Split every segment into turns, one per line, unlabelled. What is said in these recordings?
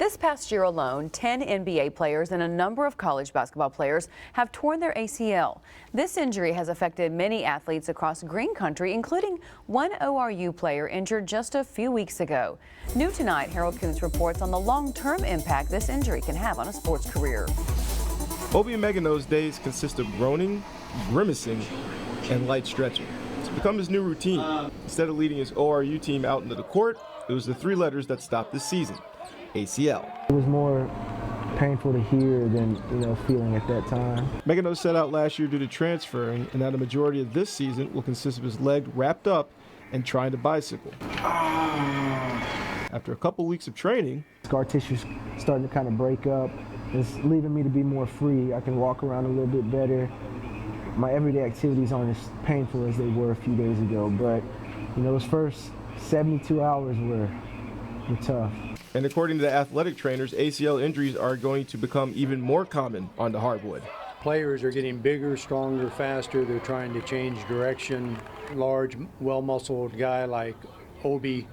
This past year alone, 10 NBA players and a number of college basketball players have torn their ACL. This injury has affected many athletes across Green Country, including one ORU player injured just a few weeks ago. New tonight, Harold Kuntz reports on the long-term impact this injury can have on a sports career.
Obi Megano's days consist of groaning, grimacing, and light stretching. It's become his new routine. Instead of leading his ORU team out into the court, it was the three letters that stopped this season: ACL.
It was more painful to hear than, feeling at that time.
Megano set out last year due to transferring, and that a majority of this season will consist of his leg wrapped up and trying to bicycle. After a couple weeks of training,
Scar tissue's starting to kind of break up. It's leaving me to be more free. I can walk around a little bit better. My everyday activities aren't as painful as they were a few days ago, but those first 72 hours were tough.
And according to the athletic trainers, ACL injuries are going to become even more common on the hardwood.
Players are getting bigger, stronger, faster. They're trying to change direction. Large, well-muscled guy like Obi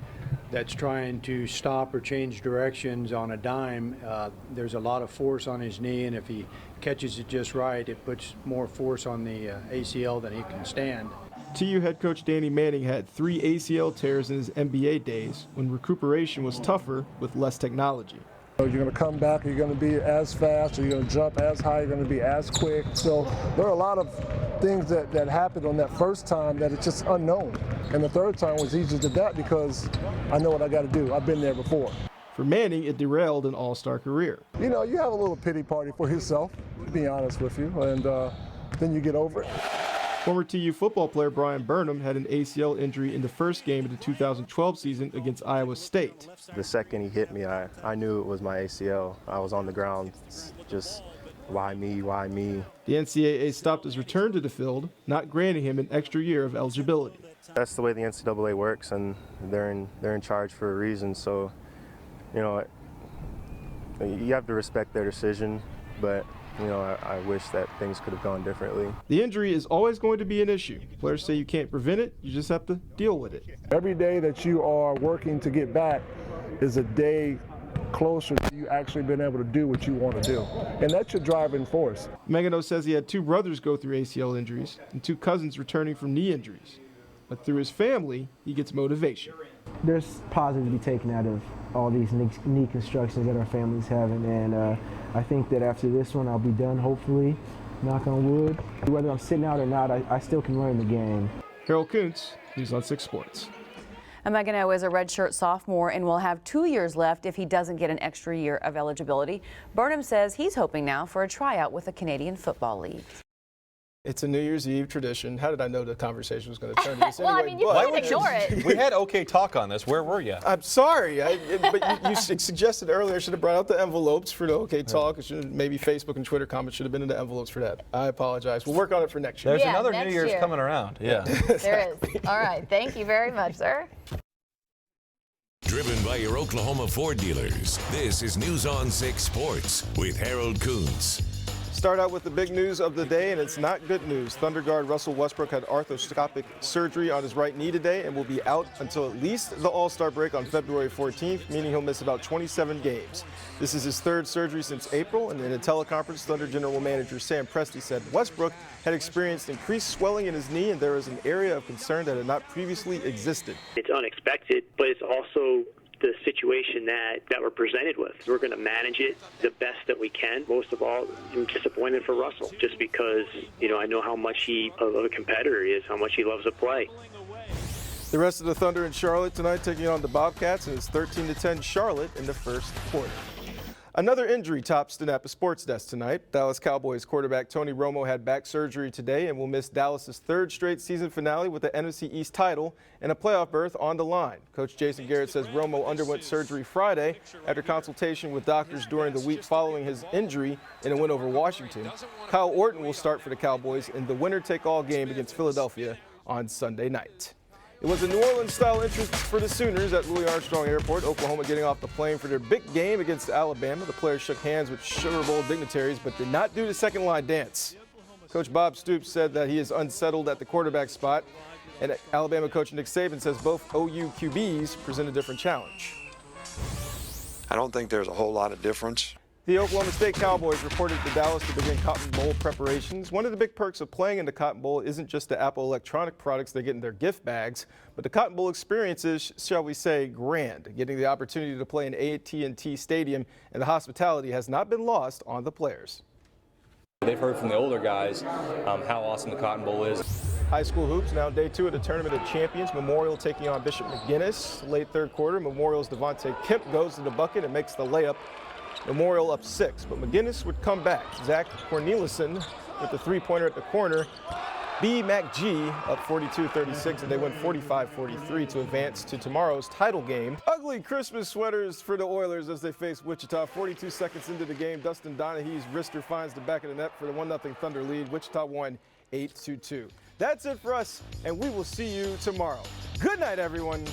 that's trying to stop or change directions on a dime, there's a lot of force on his knee, and if he catches it just right, it puts more force on the ACL than he can stand.
TU head coach Danny Manning had 3 ACL tears in his NBA days when recuperation was tougher with less technology.
You're going to come back, you're going to be as fast, or you're going to jump as high, you're going to be as quick. So there are a lot of things that happened on that first time that it's just unknown. And the third time was easy to adapt because I know what I got to do. I've been there before.
For Manning, it derailed an all-star career.
You have a little pity party for yourself, to be honest with you, and then you get over it.
Former TU football player Brian Burnham had an ACL injury in the first game of the 2012 season against Iowa State.
The second he hit me, I knew it was my ACL. I was on the ground, just why me, why me?
The NCAA stopped his return to the field, not granting him an extra year of eligibility.
That's the way the NCAA works, and they're in charge for a reason. So, you have to respect their decision, but I wish that things could have gone differently.
The injury is always going to be an issue. Players say you can't prevent it, you just have to deal with it.
Every day that you are working to get back is a day closer to you actually being able to do what you want to do. And that's your driving force.
Megano says he had 2 brothers go through ACL injuries and 2 cousins returning from knee injuries. But through his family, he gets motivation.
There's positive to be taken out of all these knee constructions that our families have, and I think that after this one I'll be done, hopefully, knock on wood. Whether I'm sitting out or not, I still can learn the game.
Harold Kuntz, News on 6 Sports.
Megano is a redshirt sophomore and will have 2 years left if he doesn't get an extra year of eligibility. Burnham says he's hoping now for a tryout with the Canadian Football League.
It's a New Year's Eve tradition. How did I know the conversation was going to turn to this
Well,
anyway?
you couldn't ignore it.
We had okay talk on this. Where were you?
I'm sorry, but you suggested earlier I should have brought out the envelopes for the okay talk. Maybe Facebook and Twitter comments should have been in the envelopes for that. I apologize. We'll work on it for next year.
There's another New Year's coming around. Yeah.
There is. All right. Thank you very much, sir.
Driven by your Oklahoma Ford dealers, this is News on 6 Sports with Harold Kuntz.
Start out with the big news of the day, and it's not good news. Thunder guard Russell Westbrook had arthroscopic surgery on his right knee today and will be out until at least the All-Star break on February 14th, meaning he'll miss about 27 games. This is his 3rd surgery since April, and in a teleconference, Thunder general manager Sam Presti said Westbrook had experienced increased swelling in his knee, and there is an area of concern that had not previously existed.
It's unexpected, but it's also the situation that we're presented with. We're going to manage it the best that we can. Most of all, I'm disappointed for Russell, just because, I know how much of a competitor he is, how much he loves to play.
The rest of the Thunder in Charlotte tonight taking on the Bobcats, and it's 13-10 Charlotte in the first quarter. Another injury tops the Napa Sports Desk tonight. Dallas Cowboys quarterback Tony Romo had back surgery today and will miss Dallas's 3rd straight season finale with the NFC East title and a playoff berth on the line. Coach Jason Garrett says Romo underwent surgery Friday after consultation with doctors during the week following his injury in a win over Washington. Kyle Orton will start for the Cowboys in the winner-take-all game against Philadelphia on Sunday night. It was a New Orleans-style entrance for the Sooners at Louis Armstrong Airport. Oklahoma getting off the plane for their big game against Alabama. The players shook hands with Sugar Bowl dignitaries, but did not do the second-line dance. Coach Bob Stoops said that he is unsettled at the quarterback spot, and Alabama coach Nick Saban says both OU QBs present a different challenge.
I don't think there's a whole lot of difference.
The Oklahoma State Cowboys reported to Dallas to begin Cotton Bowl preparations. One of the big perks of playing in the Cotton Bowl isn't just the Apple electronic products they get in their gift bags, but the Cotton Bowl experience is, shall we say, grand. Getting the opportunity to play in AT&T Stadium and the hospitality has not been lost on the players.
They've heard from the older guys how awesome the Cotton Bowl is.
High school hoops, now day 2 of the Tournament of Champions. Memorial taking on Bishop McGuinness. Late third quarter, Memorial's Devontae Kemp goes to the bucket and makes the layup. Memorial up 6, but McGuinness would come back. Zach Cornelison with the three-pointer at the corner. B. MacG up 42-36, and they win 45-43 to advance to tomorrow's title game. Ugly Christmas sweaters for the Oilers as they face Wichita. 42 seconds into the game, Dustin Donaghy's wrister finds the back of the net for the 1-0 Thunder lead. Wichita won 8-2. That's it for us, and we will see you tomorrow. Good night, everyone.